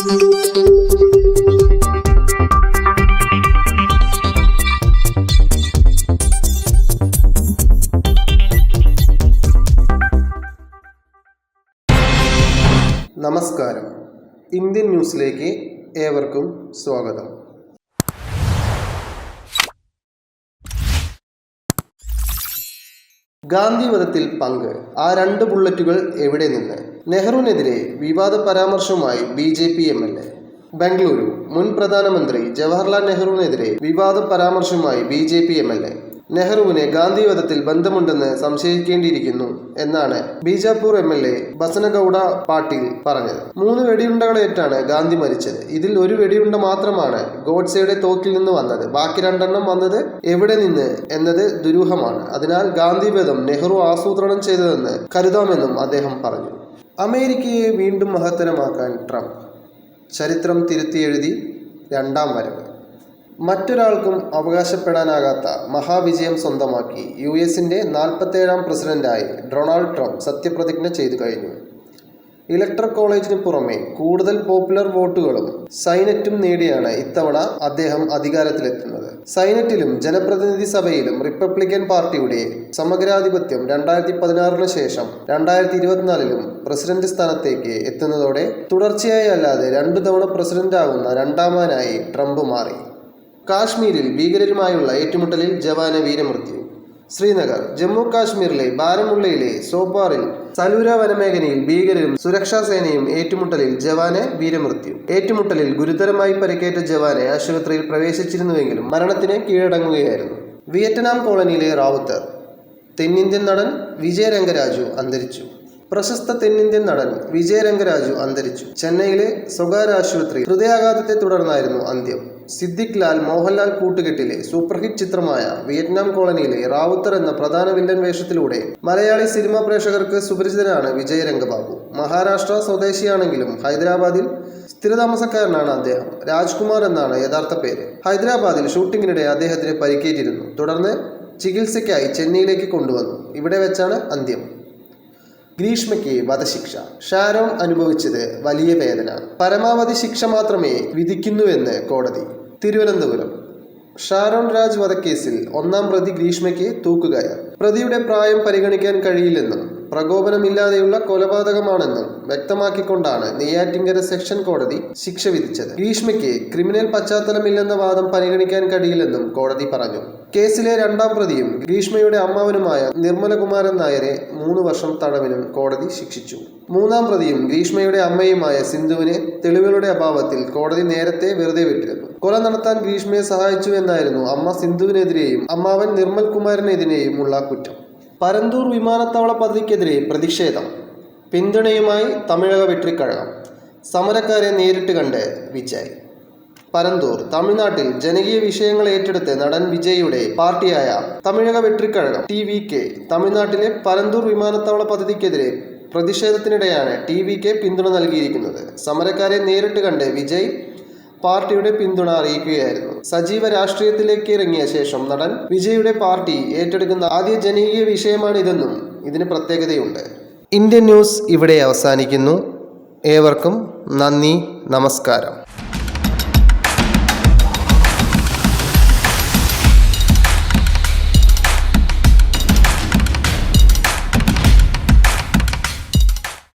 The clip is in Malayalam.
നമസ്കാരം. ഇന്ത്യൻ ന്യൂസിലേക്ക് ഏവർക്കും സ്വാഗതം. ഗാന്ധിവധത്തിൽ പങ്ക്, ആ 2 ബുള്ളറ്റുകൾ എവിടെ നിന്ന്? നെഹ്റുവിനെതിരെ വിവാദ പരാമർശവുമായി BJP MLA. ബംഗളൂരു. മുൻ പ്രധാനമന്ത്രി ജവഹർലാൽ നെഹ്റുവിനെതിരെ വിവാദ പരാമർശവുമായി BJP MLA. നെഹ്റുവിന് ഗാന്ധിവധത്തിൽ ബന്ധമുണ്ടെന്ന് സംശയിക്കേണ്ടിയിരിക്കുന്നു എന്നാണ് ബീജാപൂർ MLA ബസനഗൌഡ പാട്ടീൽ പറഞ്ഞത്. 3 വെടിയുണ്ടകളേറ്റാണ് ഗാന്ധി മരിച്ചത്. ഇതിൽ 1 വെടിയുണ്ട മാത്രമാണ് ഗോഡ്സെയുടെ തോക്കിൽ നിന്ന് വന്നത്. ബാക്കി 2 എണ്ണം വന്നത് എവിടെ നിന്ന് എന്നത് ദുരൂഹമാണ്. അതിനാൽ ഗാന്ധിവധം നെഹ്റു ആസൂത്രണം ചെയ്തതെന്ന് കരുതാമെന്നും അദ്ദേഹം പറഞ്ഞു. അമേരിക്കയെ വീണ്ടും മഹത്തരമാക്കാൻ ട്രംപ്. ചരിത്രം തിരുത്തിയെഴുതി 2ാം വരവ്. മറ്റൊരാൾക്കും അവകാശപ്പെടാനാകാത്ത മഹാവിജയം സ്വന്തമാക്കി US-ന്റെ 47ാം പ്രസിഡന്റായി ഡൊണാൾഡ് ട്രംപ് സത്യപ്രതിജ്ഞ ചെയ്തു കഴിഞ്ഞു. ഇലക്ടറൽ കോളേജിന് പുറമെ കൂടുതൽ പോപ്പുലർ വോട്ടുകളും സൈനറ്റും നേടിയാണ് ഇത്തവണ അദ്ദേഹം അധികാരത്തിലെത്തുന്നത്. സൈനറ്റിലും ജനപ്രതിനിധി സഭയിലും റിപ്പബ്ലിക്കൻ പാർട്ടിയുടെ സമഗ്രാധിപത്യം 2016 ശേഷം 2024 പ്രസിഡന്റ് സ്ഥാനത്തേക്ക് എത്തുന്നതോടെ തുടർച്ചയായി അല്ലാതെ 2 തവണ പ്രസിഡന്റാകുന്ന 2ാമനായി ട്രംപ് മാറി. കാശ്മീരിൽ ഭീകരരുമായുള്ള ഏറ്റുമുട്ടലിൽ ജവാന് വീരമൃത്യു. ശ്രീനഗർ. ജമ്മു കാശ്മീരിലെ ബാരമുള്ളയിലെ സോപ്പാറിൽ സലൂര വനമേഖലയിൽ ഭീകരരും സുരക്ഷാ സേനയും ഏറ്റുമുട്ടലിൽ ജവാന് വീരമൃത്യു. ഏറ്റുമുട്ടലിൽ ഗുരുതരമായി പരിക്കേറ്റ ജവാന് ആശുപത്രിയിൽ പ്രവേശിച്ചിരുന്നുവെങ്കിലും മരണത്തിന് കീഴടങ്ങുകയായിരുന്നു. വിയറ്റ്നാം കോളനിയിലെ റാവുത്തർ. തെന്നിന്ത്യൻ നടൻ വിജയ് രംഗരാജു അന്തരിച്ചു. പ്രശസ്ത തെന്നിന്ത്യൻ നടൻ വിജയ് രംഗരാജു അന്തരിച്ചു. ചെന്നൈയിലെ സ്വകാര്യ ആശുപത്രിയിൽ ഹൃദയാഘാതത്തെ തുടർന്നായിരുന്നു അന്ത്യം. സിദ്ദിഖ് ലാൽ മോഹൻലാൽ കൂട്ടുകെട്ടിലെ സൂപ്പർഹിറ്റ് ചിത്രമായ വിയറ്റ്നാം കോളനിയിലെ റാവുത്തർ എന്ന പ്രധാന വില്ലൻ വേഷത്തിലൂടെ മലയാളി സിനിമാ പ്രേക്ഷകർക്ക് സുപരിചിതനാണ് വിജയ് രംഗബാബു. മഹാരാഷ്ട്ര സ്വദേശിയാണെങ്കിലും ഹൈദരാബാദിൽ സ്ഥിരതാമസക്കാരനാണ് അദ്ദേഹം. രാജ്കുമാർ എന്നാണ് യഥാർത്ഥ പേര്. ഹൈദരാബാദിൽ ഷൂട്ടിങ്ങിനിടെ അദ്ദേഹത്തിന് പരിക്കേറ്റിരുന്നു. തുടർന്ന് ചികിത്സയ്ക്കായി ചെന്നൈയിലേക്ക് കൊണ്ടുവന്നു. ഇവിടെ വെച്ചാണ് അന്ത്യം. ഗ്രീഷ്മയ്ക്ക് വധശിക്ഷ. ഷാരോൺ അനുഭവിച്ചത് വലിയ വേദന. പരമാവധി ശിക്ഷ മാത്രമേ വിധിക്കുന്നുവെന്ന് കോടതി. തിരുവനന്തപുരം. ഷാരോൺ രാജ് വധക്കേസിൽ 1ാം പ്രതി ഗ്രീഷ്മയ്ക്ക് തൂക്കുകയർ. പ്രതിയുടെ പ്രായം പരിഗണിക്കാൻ കഴിയില്ലെന്നും പ്രകോപനമില്ലാതെയുള്ള കൊലപാതകമാണെന്നും വ്യക്തമാക്കിക്കൊണ്ടാണ് നെയ്യാറ്റിൻകര സെക്ഷൻ കോടതി ശിക്ഷ വിധിച്ചത്. ഗ്രീഷ്മയ്ക്ക് ക്രിമിനൽ പശ്ചാത്തലമില്ലെന്ന വാദം പരിഗണിക്കാൻ കഴിയില്ലെന്നും കോടതി പറഞ്ഞു. കേസിലെ 2ാം പ്രതിയും ഗ്രീഷ്മയുടെ അമ്മാവനുമായ നിർമ്മലകുമാരൻ നായരെ 3 വർഷം തടവിനും കോടതി ശിക്ഷിച്ചു. 3ാം പ്രതിയും ഗ്രീഷ്മയുടെ അമ്മയുമായ സിന്ധുവിനെ തെളിവുകളുടെ അഭാവത്തിൽ കോടതി നേരത്തെ വെറുതെ വിട്ടിരുന്നു. കൊല നടത്താൻ ഗ്രീഷ്മയെ സഹായിച്ചു എന്നായിരുന്നു അമ്മ സിന്ധുവിനെതിരെയും അമ്മാവൻ നിർമ്മൽ കുമാരനെതിരെയും ഉള്ള കുറ്റം. പരന്തൂർ വിമാനത്താവള പദ്ധതിക്കെതിരെ പ്രതിഷേധം. പിന്തുണയുമായി തമിഴക വെട്രിക്കഴകം. സമരക്കാരെ നേരിട്ട് കണ്ട് വിജയ്. പരന്തൂർ. തമിഴ്നാട്ടിൽ ജനകീയ വിഷയങ്ങൾ ഏറ്റെടുത്ത് നടൻ വിജയുടെ പാർട്ടിയായ തമിഴക വെട്രിക്കഴകം TVK തമിഴ്നാട്ടിലെ പരന്തൂർ വിമാനത്താവള പദ്ധതിക്കെതിരെ പ്രതിഷേധത്തിനിടെയാണ് TVK പിന്തുണ നൽകിയിരിക്കുന്നത്. സമരക്കാരെ നേരിട്ട് കണ്ട് വിജയ് പാർട്ടിയുടെ പിന്തുണ അറിയിക്കുകയായിരുന്നു. സജീവ രാഷ്ട്രീയത്തിലേക്ക് ഇറങ്ങിയ ശേഷം നടൻ വിജയുടെ പാർട്ടി ഏറ്റെടുക്കുന്ന ആദ്യ ജനകീയ വിഷയമാണിതെന്നും ഇതിന് പ്രത്യേകതയുണ്ട്. ഇന്ത്യൻ ന്യൂസ് ഇവിടെ അവസാനിക്കുന്നു. ഏവർക്കും നന്ദി, നമസ്കാരം.